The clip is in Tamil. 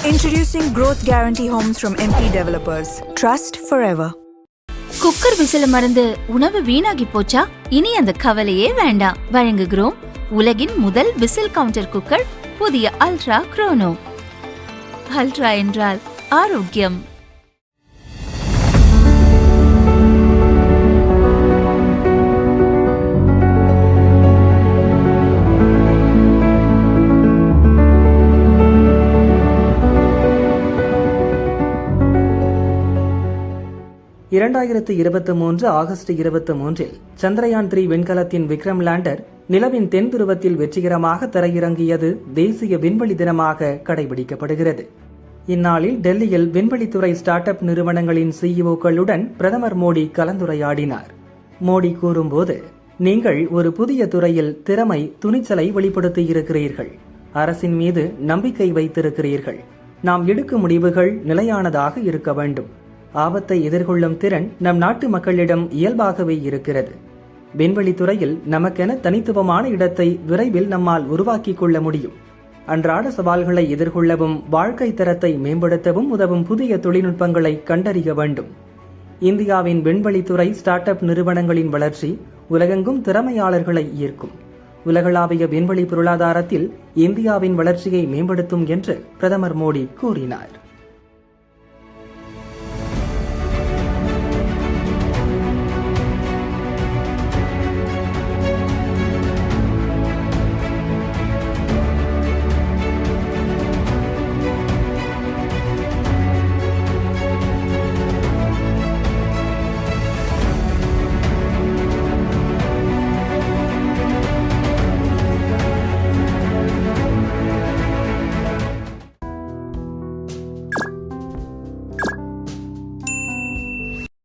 Introducing Growth Guarantee Homes from MP Developers. Trust forever. Cooker விசில மறந்து உணவு வீணாகி போச்சா? இனி அந்த கவலையே வேண்டாம். வழங்குகிறோம் உலகின் முதல் விசில் கவுண்டர் குக்கர், புதிய அல்ட்ரா குரோனோ. அல்ட்ரா என்றால் ஆரோக்கியம். ஆகஸ்ட் 23 சந்திரயான் 3 விண்கலத்தின் விக்ரம் லேண்டர் நிலவின் தென் துருவத்தில் வெற்றிகரமாக தரையிறங்கியது தேசிய விண்வெளி தினமாக கடைபிடிக்கப்படுகிறது. இந்நாளில் டெல்லியில் விண்வெளித்துறை ஸ்டார்ட் அப் நிறுவனங்களின் சிஇஓக்களுடன் பிரதமர் மோடி கலந்துரையாடினார். மோடி கூறும்போது, நீங்கள் ஒரு புதிய துறையில் திறமை, துணிச்சலை வெளிப்படுத்தியிருக்கிறீர்கள். அரசின் மீது நம்பிக்கை வைத்திருக்கிறீர்கள். நாம் எடுக்கும் முடிவுகள் நிலையானதாக இருக்க வேண்டும். ஆபத்தை எதிர்கொள்ளும் திறன் நம் நாட்டு மக்களிடம் இயல்பாகவே இருக்கிறது. விண்வெளித்துறையில் நமக்கென தனித்துவமான இடத்தை விரைவில் நம்மால் உருவாக்கிக் கொள்ள முடியும். அன்றாட சவால்களை எதிர்கொள்ளவும் வாழ்க்கை தரத்தை மேம்படுத்தவும் உதவும் புதிய தொழில்நுட்பங்களை கண்டறிய வேண்டும். இந்தியாவின் விண்வெளித்துறை ஸ்டார்ட் அப் நிறுவனங்களின் வளர்ச்சி உலகெங்கும் திறமையாளர்களை ஈர்க்கும். உலகளாவிய விண்வெளி பொருளாதாரத்தில் இந்தியாவின் வளர்ச்சியை மேம்படுத்தும் என்று பிரதமர் மோடி கூறினார்.